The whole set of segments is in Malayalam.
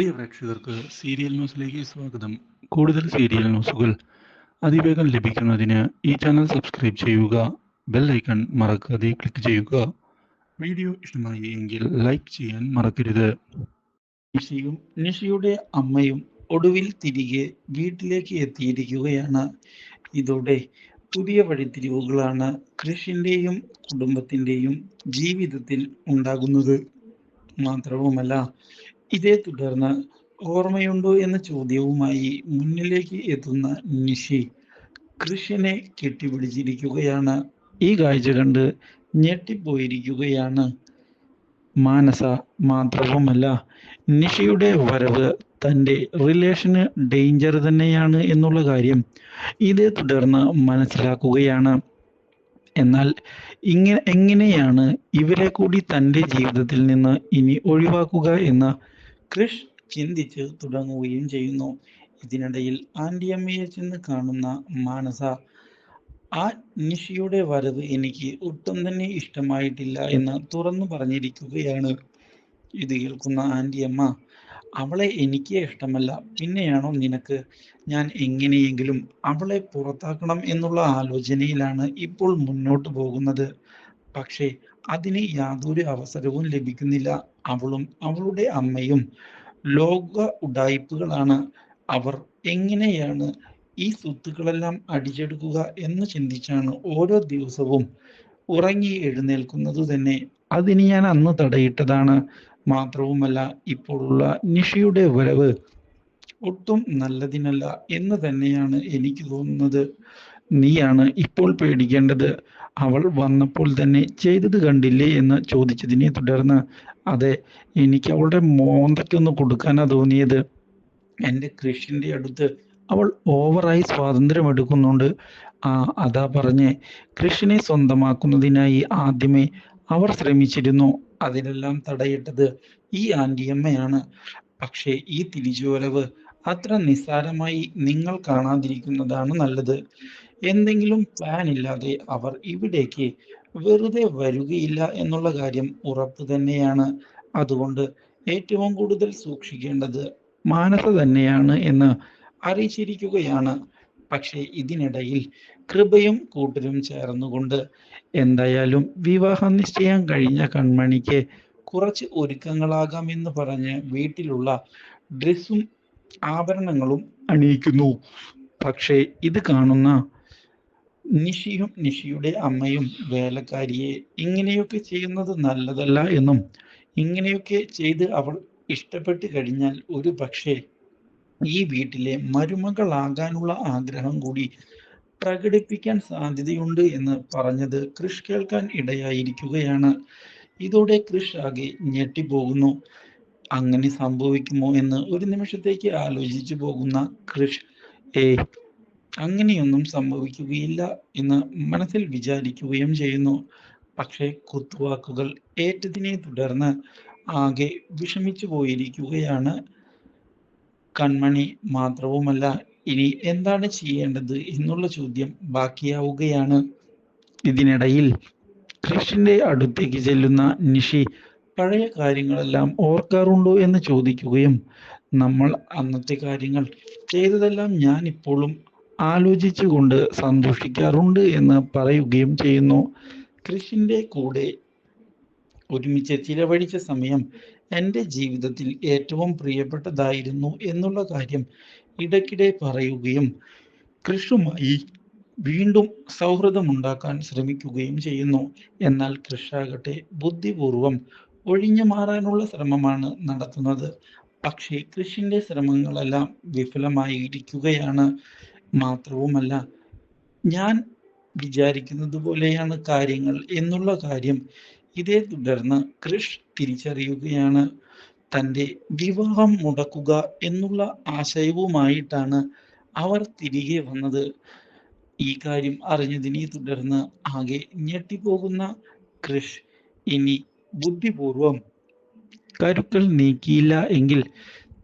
പ്രിയ പ്രേക്ഷകർക്ക് സീരിയൽ ന്യൂസിലേക്ക് സ്വാഗതം. കൂടുതൽ സീരിയൽ ന്യൂസുകൾ അതിവേഗം ലഭിക്കുന്നതിന് ഈ ചാനൽ സബ്സ്ക്രൈബ് ചെയ്യുക. ബെൽ ഐക്കൺ മറക്കാതെ ക്ലിക്ക് ചെയ്യുക. വീഡിയോ ഇഷ്ടമായി എങ്കിൽ ലൈക്ക് ചെയ്യാൻ മറക്കരുത്. നിഷിയും നിഷിയുടെ അമ്മയും ഒടുവിൽ തിരികെ വീട്ടിലേക്ക് എത്തിയിരിക്കുകയാണ്. ഇതോടെ പുതിയ വഴിത്തിരിവുകളാണ് കൃഷിന്റെയും കുടുംബത്തിന്റെയും ജീവിതത്തിൽ ഉണ്ടാകുന്നത്. മാത്രവുമല്ല, ഇതേ തുടർന്ന് ഓർമ്മയുണ്ടോ എന്ന ചോദ്യവുമായി മുന്നിലേക്ക് എത്തുന്ന നിഷി കൃഷിനെ കെട്ടിപ്പിടിച്ചിരിക്കുകയാണ്. ഈ കാഴ്ച കണ്ട് ഞെട്ടിപ്പോയിരിക്കുകയാണ് മാനസ. മാത്രവുമല്ല, നിഷിയുടെ വരവ് തൻ്റെ റിലേഷന് ഡേഞ്ചർ തന്നെയാണ് എന്നുള്ള കാര്യം ഇതേ തുടർന്ന് മനസ്സിലാക്കുകയാണ്. എന്നാൽ എങ്ങനെയാണ് ഇവരെ കൂടി തൻ്റെ ജീവിതത്തിൽ നിന്ന് ഇനി ഒഴിവാക്കുക എന്ന് കൃഷ് ചിന്തിച്ച് തുടങ്ങുകയും ചെയ്യുന്നു. ഇതിനിടയിൽ ആൻറ്റിയമ്മയെ ചെന്ന് കാണുന്ന മാനസ ആ നിഷിയുടെ വരവ് എനിക്ക് ഒട്ടും തന്നെ ഇഷ്ടമായിട്ടില്ല എന്ന് തുറന്നു പറഞ്ഞിരിക്കുകയാണ്. ഇത് കേൾക്കുന്ന ആൻറ്റിയമ്മ, അവളെ എനിക്ക് ഇഷ്ടമല്ല, പിന്നെയാണോ നിനക്ക്? ഞാൻ എങ്ങനെയെങ്കിലും അവളെ പുറത്താക്കണം എന്നുള്ള ആലോചനയിലാണ് ഇപ്പോൾ മുന്നോട്ട് പോകുന്നത്. പക്ഷേ അതിന് യാതൊരു അവസരവും ലഭിക്കുന്നില്ല. അവളും അവളുടെ അമ്മയും ലോക ഉഡായിപ്പുകളാണ്. അവർ എങ്ങനെയാണ് ഈ സ്വത്തുക്കളെല്ലാം അടിച്ചെടുക്കുക എന്ന് ചിന്തിച്ചാണ് ഓരോ ദിവസവും ഉറങ്ങി എഴുന്നേൽക്കുന്നത് തന്നെ. അതിന് ഞാൻ അന്ന് തടയിട്ടതാണ്. മാത്രവുമല്ല, ഇപ്പോഴുള്ള നിഷിയുടെ വരവ് ഒട്ടും നല്ലതിനല്ല എന്ന് തന്നെയാണ് എനിക്ക് തോന്നുന്നത്. നീയാണ് ഇപ്പോൾ പേടിക്കേണ്ടത്. അവൾ വന്നപ്പോൾ തന്നെ ചെയ്തത് കണ്ടില്ലേ എന്ന് ചോദിച്ചതിനെ തുടർന്ന്, അതെ, എനിക്ക് അവളുടെ മോന്തയ്ക്കൊന്ന് കൊടുക്കാനാ തോന്നിയത്. എൻ്റെ കൃഷിൻ്റെ അടുത്ത് അവൾ ഓവറായി സ്വാതന്ത്ര്യം എടുക്കുന്നുണ്ട്. അതാ പറഞ്ഞേ, കൃഷിനെ സ്വന്തമാക്കുന്നതിനായി ആദ്യമേ അവർ ശ്രമിച്ചിരുന്നു. അതിനെല്ലാം തടയിട്ടത് ഈ ആൻറ്റിയമ്മയാണ്. പക്ഷേ ഈ തിരിച്ചുവരവ് അത്ര നിസ്സാരമായി നിങ്ങൾ കാണാതിരിക്കുന്നതാണ് നല്ലത്. എന്തെങ്കിലും പ്ലാൻ ഇല്ലാതെ അവർ ഇവിടേക്ക് വെറുതെ വരികയില്ല എന്നുള്ള കാര്യം ഉറപ്പ് തന്നെയാണ്. അതുകൊണ്ട് ഏറ്റവും കൂടുതൽ സൂക്ഷിക്കേണ്ടത് മാനസ തന്നെയാണ് എന്ന് അറിയിച്ചിരിക്കുകയാണ്. പക്ഷേ ഇതിനിടയിൽ കൃപയും കൂട്ടരും ചേർന്നുകൊണ്ട് എന്തായാലും വിവാഹം നിശ്ചയം കഴിഞ്ഞ കൺമണിക്ക് കുറച്ച് ഒരുക്കങ്ങളാകാമെന്ന് പറഞ്ഞ് വീട്ടിലുള്ള ഡ്രസ്സും ആഭരണങ്ങളും അണിയിക്കുന്നു. പക്ഷേ ഇത് കാണുന്ന നിഷിയും നിഷിയുടെ അമ്മയും വേലക്കാരിയെ ഇങ്ങനെയൊക്കെ ചെയ്യുന്നത് നല്ലതല്ല എന്നും, ഇങ്ങനെയൊക്കെ ചെയ്ത് അവൾ ഇഷ്ടപ്പെട്ട് കഴിഞ്ഞാൽ ഒരു പക്ഷേ ഈ വീട്ടിലെ മരുമകളാകാനുള്ള ആഗ്രഹം കൂടി പ്രകടിപ്പിക്കാൻ സാധ്യതയുണ്ട് എന്ന് പറഞ്ഞത് കൃഷ് കേൾക്കാൻ ഇടയായിരിക്കുകയാണ്. ഇതോടെ കൃഷ് ആകെ ഞെട്ടിപ്പോകുന്നു. അങ്ങനെ സംഭവിക്കുമോ എന്ന് ഒരു നിമിഷത്തേക്ക് ആലോചിച്ചു പോകുന്ന കൃഷ്, അങ്ങനെയൊന്നും സംഭവിക്കുകയില്ല എന്ന് മനസ്സിൽ വിചാരിക്കുകയും ചെയ്യുന്നു. പക്ഷേ കുത്തുവാക്കുകൾ ഏറ്റതിനെ തുടർന്ന് ആകെ വിഷമിച്ചു പോയിരിക്കുകയാണ് കൺമണി. മാത്രവുമല്ല, ഇനി എന്താണ് ചെയ്യേണ്ടത് എന്നുള്ള ചോദ്യം ബാക്കിയാവുകയാണ്. ഇതിനിടയിൽ കൃഷിന്റെ അടുത്തേക്ക് ചെല്ലുന്ന നിഷി പഴയ കാര്യങ്ങളെല്ലാം ഓർക്കാറുണ്ടോ എന്ന് ചോദിക്കുകയും, നമ്മൾ അന്നത്തെ കാര്യങ്ങൾ ചെയ്തതെല്ലാം ഞാൻ ഇപ്പോഴും ആലോചിച്ചുകൊണ്ട് സന്തോഷിക്കാറുണ്ട് എന്ന് പറയുകയും ചെയ്യുന്നു. കൃഷിന്റെ കൂടെ ഒരുമിച്ച് ചിലവഴിച്ച സമയം എൻ്റെ ജീവിതത്തിൽ ഏറ്റവും പ്രിയപ്പെട്ടതായിരുന്നു എന്നുള്ള കാര്യം ഇടയ്ക്കിടെ പറയുകയും കൃഷുമായി വീണ്ടും സൗഹൃദമുണ്ടാക്കാൻ ശ്രമിക്കുകയും ചെയ്യുന്നു. എന്നാൽ കൃഷാകട്ടെ ബുദ്ധിപൂർവം ഒഴിഞ്ഞു മാറാനുള്ള ശ്രമമാണ് നടത്തുന്നത്. പക്ഷേ കൃഷിന്റെ ശ്രമങ്ങളെല്ലാം വിഫലമായിരിക്കുകയാണ്. മാത്രവുമല്ല, ഞാൻ വിചാരിക്കുന്നത് പോലെയാണ് കാര്യങ്ങൾ എന്നുള്ള കാര്യം ഇതേ തുടർന്ന് കൃഷ് തിരിച്ചറിയുകയാണ്. തൻ്റെ വിവാഹം മുടക്കുക എന്നുള്ള ആശയവുമായിട്ടാണ് അവർ തിരികെ വന്നത്. ഈ കാര്യം അറിഞ്ഞതിനെ തുടർന്ന് ആകെ ഞെട്ടിപ്പോകുന്ന കൃഷ് ഇനി ബുദ്ധിപൂർവം കരുക്കൾ നീക്കിയില്ല എങ്കിൽ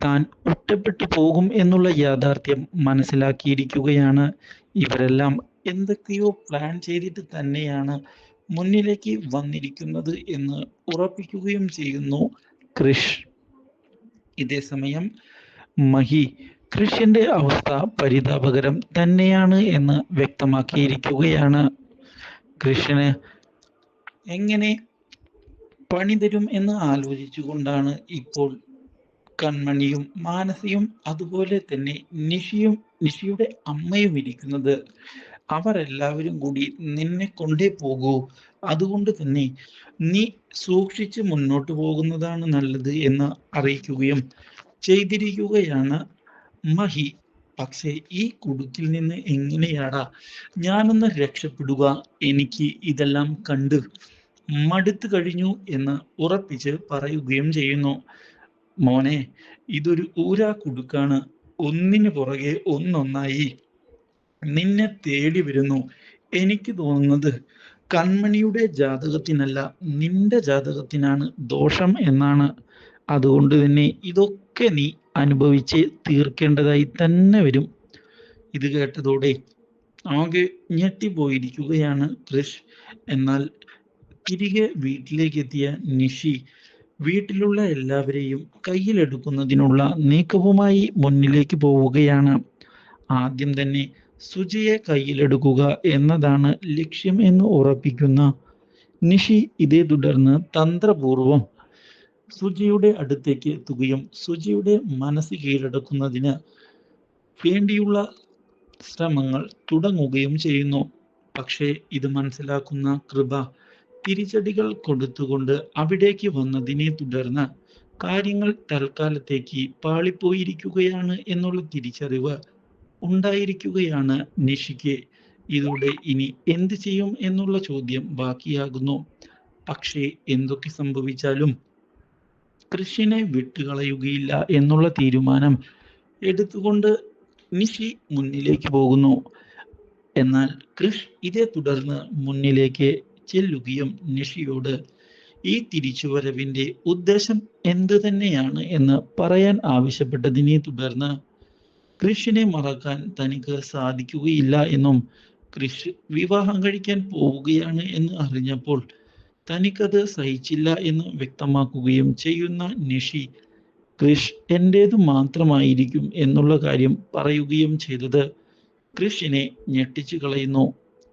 താൻ ഒറ്റപ്പെട്ടു പോകും എന്നുള്ള യാഥാർത്ഥ്യം മനസ്സിലാക്കിയിരിക്കുകയാണ്. ഇവരെല്ലാം എന്തൊക്കെയോ പ്ലാൻ ചെയ്തിട്ട് തന്നെയാണ് മുന്നിലേക്ക് വന്നിരിക്കുന്നത് എന്ന് ഉറപ്പിക്കുകയും ചെയ്യുന്നു കൃഷ്. ഇതേസമയം മഹി കൃഷിന്റെ അവസ്ഥ പരിതാപകരം തന്നെയാണ് എന്ന് വ്യക്തമാക്കിയിരിക്കുകയാണ്. കൃഷിന് എങ്ങനെ പണി തരും എന്ന് ആലോചിച്ചുകൊണ്ടാണ് ഇപ്പോൾ കൺമണിയും മാനസയും അതുപോലെ തന്നെ നിഷിയുടെ അമ്മയും ഇരിക്കുന്നത്. അവരെല്ലാവരും കൂടി നിന്നെ കൊണ്ടേ പോകൂ, അതുകൊണ്ട് തന്നെ നീ സൂക്ഷിച്ച് മുന്നോട്ട് പോകുന്നതാണ് നല്ലത് എന്ന് അറിയിക്കുകയും ചെയ്തിരിക്കുകയാണ് മഹി. പക്ഷേ ഈ കുടുക്കിൽ നിന്ന് എങ്ങനെയാടാ ഞാനൊന്ന് രക്ഷപ്പെടുക, എനിക്ക് ഇതെല്ലാം കണ്ട് മടുത്തു കഴിഞ്ഞു എന്ന് ഉറപ്പിച്ച് പറയുകയും ചെയ്യുന്നു. മോനെ, ഇതൊരു ഊരാ കുടുക്കാണ്, ഒന്നിനു പുറകെ ഒന്നൊന്നായി നിന്നെ തേടി വരുന്നു. എനിക്ക് തോന്നുന്നത് കൺമണിയുടെ ജാതകത്തിനല്ല, നിന്റെ ജാതകത്തിനാണ് ദോഷം എന്നാണ്. അതുകൊണ്ട് തന്നെ ഇതൊക്കെ നീ അനുഭവിച്ച് തീർക്കേണ്ടതായി തന്നെ വരും. ഇത് കേട്ടതോടെ ആകെ ഞെട്ടിപ്പോയിരിക്കുകയാണ് കൃഷ്. എന്നാൽ തിരികെ വീട്ടിലേക്ക് എത്തിയ നിഷി വീട്ടിലുള്ള എല്ലാവരെയും കയ്യിലെടുക്കുന്നതിനുള്ള നീക്കവുമായി മുന്നിലേക്ക് പോവുകയാണ്. ആദ്യം തന്നെ സുജിയെ കയ്യിലെടുക്കുക എന്നതാണ് ലക്ഷ്യം എന്ന് ഉറപ്പിക്കുന്ന നിഷി ഇതേ തുടർന്ന് തന്ത്രപൂർവം സുജിയുടെ അടുത്തേക്ക് എത്തുകയും സുജിയുടെ മനസ്സ് കീഴടക്കുന്നതിന് വേണ്ടിയുള്ള ശ്രമങ്ങൾ തുടങ്ങുകയും ചെയ്യുന്നു. പക്ഷേ ഇത് മനസ്സിലാക്കുന്ന കൃപ തിരിച്ചടികൾ കൊടുത്തുകൊണ്ട് അവിടേക്ക് വന്നതിനെ തുടർന്ന് കാര്യങ്ങൾ തൽക്കാലത്തേക്ക് പാളിപ്പോയിരിക്കുകയാണ് എന്നുള്ള തിരിച്ചറിവ് ഉണ്ടായിരിക്കുകയാണ് നിഷിക്ക്. ഇതോടെ ഇനി എന്ത് ചെയ്യും എന്നുള്ള ചോദ്യം ബാക്കിയാകുന്നു. പക്ഷേ എന്തൊക്കെ സംഭവിച്ചാലും കൃഷിനെ വിട്ടുകളയുകയില്ല എന്നുള്ള തീരുമാനം എടുത്തുകൊണ്ട് നിഷി മുന്നിലേക്ക് പോകുന്നു. എന്നാൽ കൃഷ് ഇതേ തുടർന്ന് മുന്നിലേക്ക് ചെല്ലുകയും നിഷിയോട് ഈ തിരിച്ചുവരവിന്റെ ഉദ്ദേശം എന്ത് തന്നെയാണ് എന്ന് പറയാൻ ആവശ്യപ്പെട്ടതിനെ തുടർന്ന് കൃഷിനെ മറക്കാൻ തനിക്ക് സാധിക്കുകയില്ല എന്നും കൃഷ് വിവാഹം കഴിക്കാൻ പോവുകയാണ് എന്ന് അറിഞ്ഞപ്പോൾ തനിക്കത് സഹിച്ചില്ല എന്ന് വ്യക്തമാക്കുകയും ചെയ്യുന്ന നിഷി കൃഷ് എന്റേത് മാത്രമായിരിക്കും എന്നുള്ള കാര്യം പറയുകയും ചെയ്തത് കൃഷിനെ ഞെട്ടിച്ചു കളയുന്നു.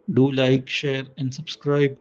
Do like, share and subscribe.